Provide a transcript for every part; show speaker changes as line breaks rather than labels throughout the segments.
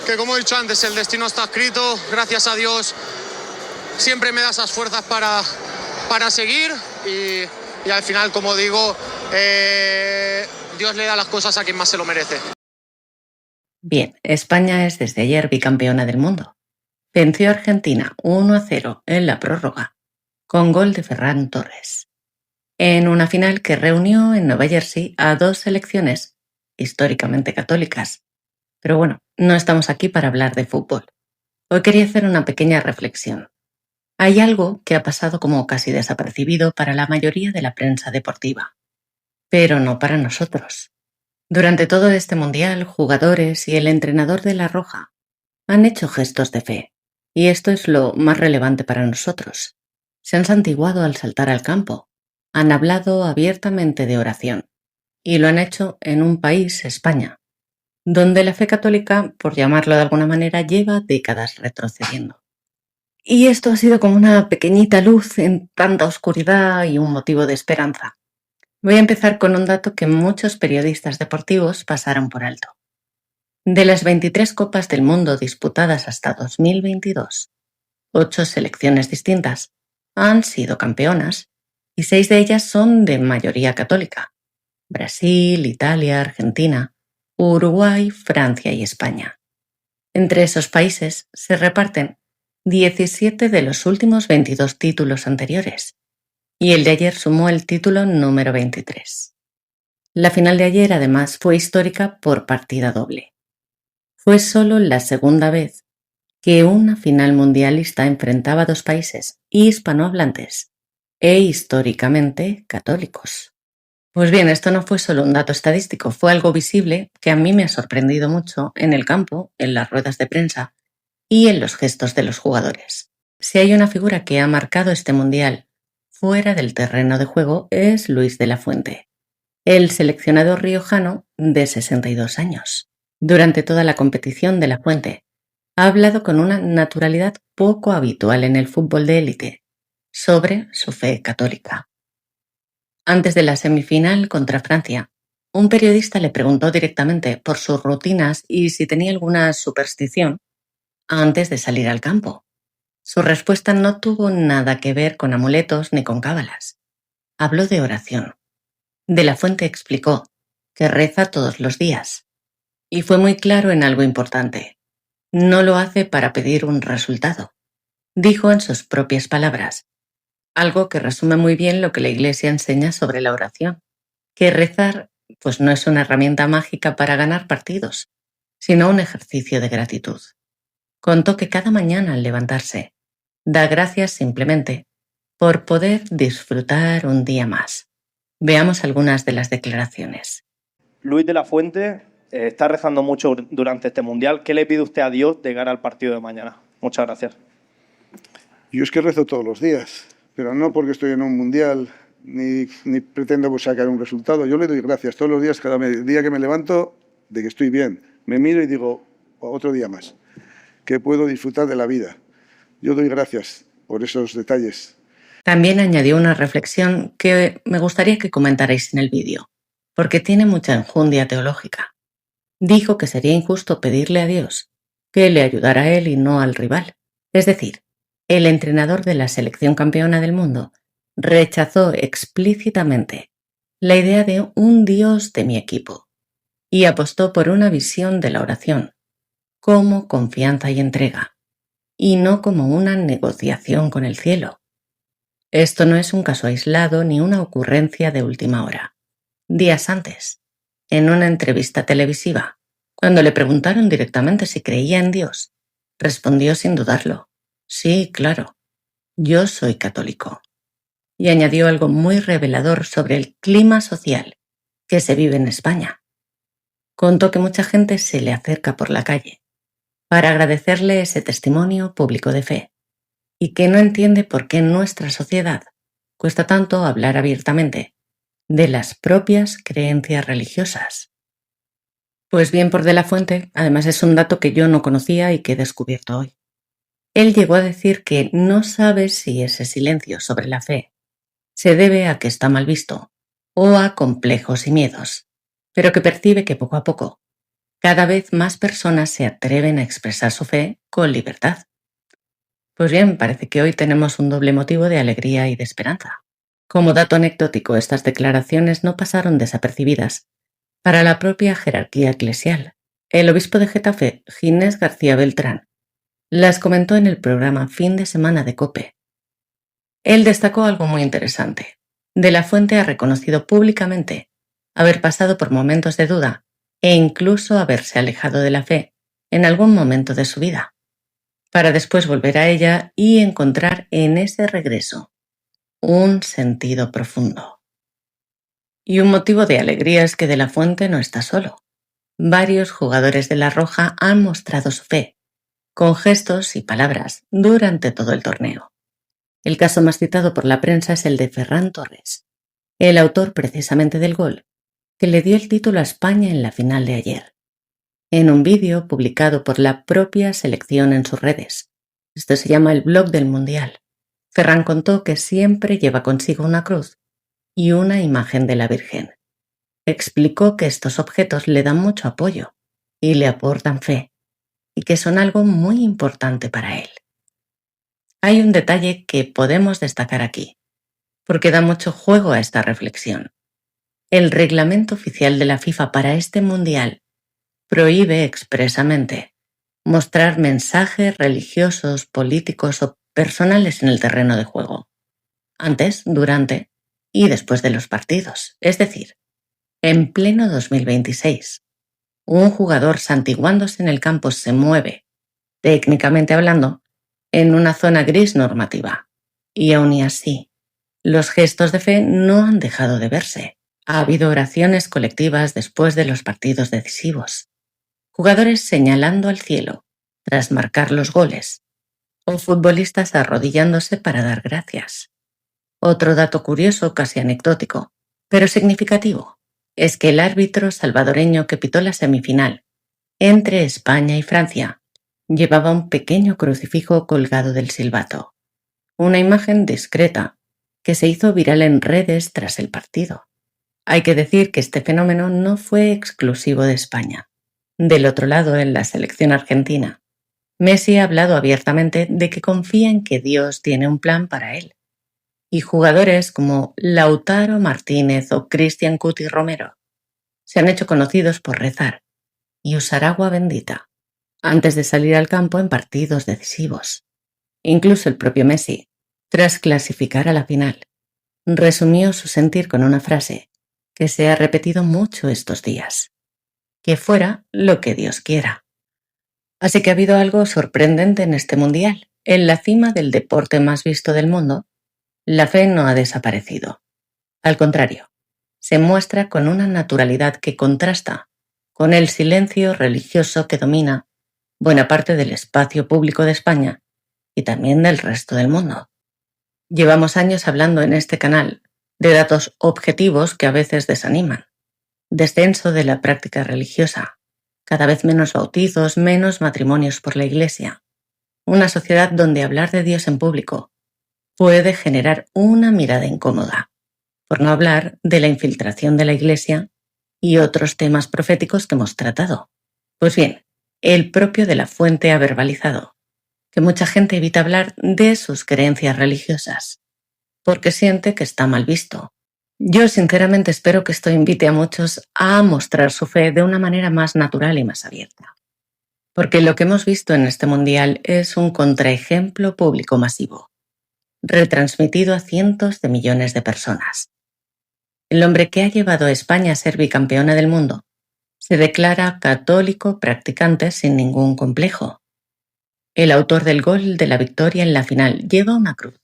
que como he dicho antes, el destino está escrito. Gracias a Dios siempre me da esas fuerzas para seguir y al final, como digo, Dios le da las cosas a quien más se lo merece.
Bien, España es desde ayer bicampeona del mundo. Venció a Argentina 1-0 en la prórroga, con gol de Ferran Torres, en una final que reunió en Nueva Jersey a dos selecciones históricamente católicas. Pero bueno, no estamos aquí para hablar de fútbol. Hoy quería hacer una pequeña reflexión. Hay algo que ha pasado como casi desapercibido para la mayoría de la prensa deportiva, pero no para nosotros. Durante todo este mundial, jugadores y el entrenador de La Roja han hecho gestos de fe, y esto es lo más relevante para nosotros. Se han santiguado al saltar al campo, han hablado abiertamente de oración, y lo han hecho en un país, España, donde la fe católica, por llamarlo de alguna manera, lleva décadas retrocediendo. Y esto ha sido como una pequeñita luz en tanta oscuridad y un motivo de esperanza. Voy a empezar con un dato que muchos periodistas deportivos pasaron por alto. De las 23 Copas del Mundo disputadas hasta 2022, 8 selecciones distintas han sido campeonas y 6 de ellas son de mayoría católica: Brasil, Italia, Argentina, Uruguay, Francia y España. Entre esos países se reparten 17 de los últimos 22 títulos anteriores, y el de ayer sumó el título número 23. La final de ayer además fue histórica por partida doble. Fue solo la segunda vez que una final mundialista enfrentaba a dos países hispanohablantes e históricamente católicos. Pues bien, esto no fue solo un dato estadístico, fue algo visible que a mí me ha sorprendido mucho en el campo, en las ruedas de prensa y en los gestos de los jugadores. Si hay una figura que ha marcado este mundial fuera del terreno de juego es Luis de la Fuente, el seleccionador riojano de 62 años. Durante toda la competición, de la Fuente ha hablado con una naturalidad poco habitual en el fútbol de élite sobre su fe católica. Antes de la semifinal contra Francia, un periodista le preguntó directamente por sus rutinas y si tenía alguna superstición antes de salir al campo. Su respuesta no tuvo nada que ver con amuletos ni con cábalas. Habló de oración. De la Fuente explicó que reza todos los días y fue muy claro en algo importante. No lo hace para pedir un resultado. Dijo en sus propias palabras, algo que resume muy bien lo que la Iglesia enseña sobre la oración, que rezar pues no es una herramienta mágica para ganar partidos, sino un ejercicio de gratitud. Contó que cada mañana al levantarse, da gracias simplemente por poder disfrutar un día más. Veamos algunas de las declaraciones.
Luis de la Fuente está rezando mucho durante este Mundial. ¿Qué le pide usted a Dios de cara al partido de mañana? Muchas gracias.
Yo es que rezo todos los días, pero no porque estoy en un Mundial ni pretendo sacar un resultado. Yo le doy gracias todos los días, cada día que me levanto, de que estoy bien. Me miro y digo, otro día más, que puedo disfrutar de la vida. Yo doy gracias por esos detalles.
También añadió una reflexión que me gustaría que comentarais en el vídeo, porque tiene mucha enjundia teológica. Dijo que sería injusto pedirle a Dios que le ayudara a él y no al rival. Es decir, el entrenador de la selección campeona del mundo rechazó explícitamente la idea de un Dios de mi equipo y apostó por una visión de la oración como confianza y entrega, y no como una negociación con el cielo. Esto no es un caso aislado ni una ocurrencia de última hora. Días antes, en una entrevista televisiva, cuando le preguntaron directamente si creía en Dios, respondió sin dudarlo: sí, claro, yo soy católico. Y añadió algo muy revelador sobre el clima social que se vive en España. Contó que mucha gente se le acerca por la calle para agradecerle ese testimonio público de fe y que no entiende por qué en nuestra sociedad cuesta tanto hablar abiertamente de las propias creencias religiosas. Pues bien, por De la Fuente, además es un dato que yo no conocía y que he descubierto hoy. Él llegó a decir que no sabe si ese silencio sobre la fe se debe a que está mal visto o a complejos y miedos, pero que percibe que poco a poco Cada vez más personas se atreven a expresar su fe con libertad. Pues bien, parece que hoy tenemos un doble motivo de alegría y de esperanza. Como dato anecdótico, estas declaraciones no pasaron desapercibidas para la propia jerarquía eclesial. El obispo de Getafe, Ginés García Beltrán, las comentó en el programa Fin de Semana de COPE. Él destacó algo muy interesante. De la Fuente ha reconocido públicamente haber pasado por momentos de duda e incluso haberse alejado de la fe en algún momento de su vida, para después volver a ella y encontrar en ese regreso un sentido profundo. Y un motivo de alegría es que De la Fuente no está solo. Varios jugadores de La Roja han mostrado su fe, con gestos y palabras, durante todo el torneo. El caso más citado por la prensa es el de Ferran Torres, el autor precisamente del gol que le dio el título a España en la final de ayer. En un vídeo publicado por la propia selección en sus redes, esto se llama el blog del Mundial, Ferran contó que siempre lleva consigo una cruz y una imagen de la Virgen. Explicó que estos objetos le dan mucho apoyo y le aportan fe, y que son algo muy importante para él. Hay un detalle que podemos destacar aquí, porque da mucho juego a esta reflexión. El reglamento oficial de la FIFA para este Mundial prohíbe expresamente mostrar mensajes religiosos, políticos o personales en el terreno de juego, antes, durante y después de los partidos. Es decir, en pleno 2026, un jugador santiguándose en el campo se mueve, técnicamente hablando, en una zona gris normativa. Y aun así, los gestos de fe no han dejado de verse. Ha habido oraciones colectivas después de los partidos decisivos, jugadores señalando al cielo tras marcar los goles, o futbolistas arrodillándose para dar gracias. Otro dato curioso, casi anecdótico, pero significativo, es que el árbitro salvadoreño que pitó la semifinal entre España y Francia llevaba un pequeño crucifijo colgado del silbato, una imagen discreta que se hizo viral en redes tras el partido. Hay que decir que este fenómeno no fue exclusivo de España. Del otro lado, en la selección argentina, Messi ha hablado abiertamente de que confía en que Dios tiene un plan para él. Y jugadores como Lautaro Martínez o Cristian Cuti Romero se han hecho conocidos por rezar y usar agua bendita antes de salir al campo en partidos decisivos. Incluso el propio Messi, tras clasificar a la final, resumió su sentir con una frase que se ha repetido mucho estos días: que fuera lo que Dios quiera. Así que ha habido algo sorprendente en este Mundial. En la cima del deporte más visto del mundo, la fe no ha desaparecido. Al contrario, se muestra con una naturalidad que contrasta con el silencio religioso que domina buena parte del espacio público de España y también del resto del mundo. Llevamos años hablando en este canal de datos objetivos que a veces desaniman. Descenso de la práctica religiosa, cada vez menos bautizos, menos matrimonios por la Iglesia. Una sociedad donde hablar de Dios en público puede generar una mirada incómoda, por no hablar de la infiltración de la Iglesia y otros temas proféticos que hemos tratado. Pues bien, el propio De la Fuente ha verbalizado que mucha gente evita hablar de sus creencias religiosas, porque siente que está mal visto. Yo sinceramente espero que esto invite a muchos a mostrar su fe de una manera más natural y más abierta, porque lo que hemos visto en este Mundial es un contraejemplo público masivo, retransmitido a cientos de millones de personas. El hombre que ha llevado a España a ser bicampeona del mundo se declara católico practicante sin ningún complejo. El autor del gol de la victoria en la final lleva una cruz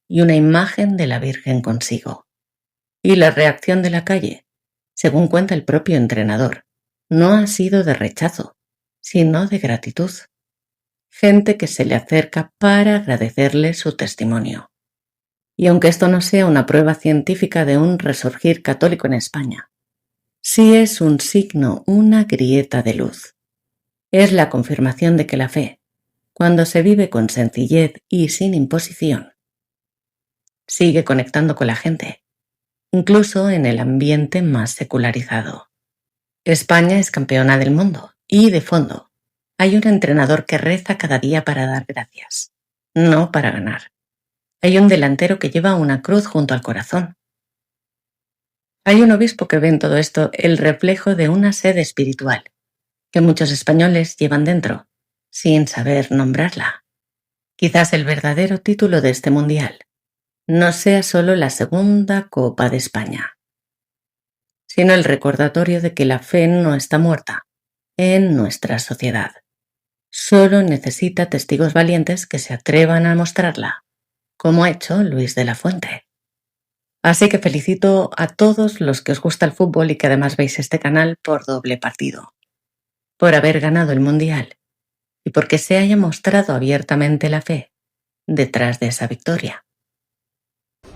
y una imagen de la Virgen consigo. Y la reacción de la calle, según cuenta el propio entrenador, no ha sido de rechazo, sino de gratitud. Gente que se le acerca para agradecerle su testimonio. Y aunque esto no sea una prueba científica de un resurgir católico en España, sí es un signo, una grieta de luz. Es la confirmación de que la fe, cuando se vive con sencillez y sin imposición, sigue conectando con la gente, incluso en el ambiente más secularizado. España es campeona del mundo Y de fondo, hay un entrenador que reza cada día para dar gracias, no para ganar. Hay un delantero que lleva una cruz junto al corazón. Hay un obispo que ve en todo esto el reflejo de una sed espiritual que muchos españoles llevan dentro, sin saber nombrarla. Quizás el verdadero título de este mundial no sea solo la segunda Copa de España, sino el recordatorio de que la fe no está muerta en nuestra sociedad. Solo necesita testigos valientes que se atrevan a mostrarla, como ha hecho Luis de la Fuente. Así que felicito a todos los que os gusta el fútbol y que además veis este canal por doble partido, por haber ganado el mundial y porque se haya mostrado abiertamente la fe detrás de esa victoria.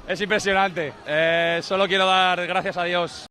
Es impresionante, solo quiero dar gracias a Dios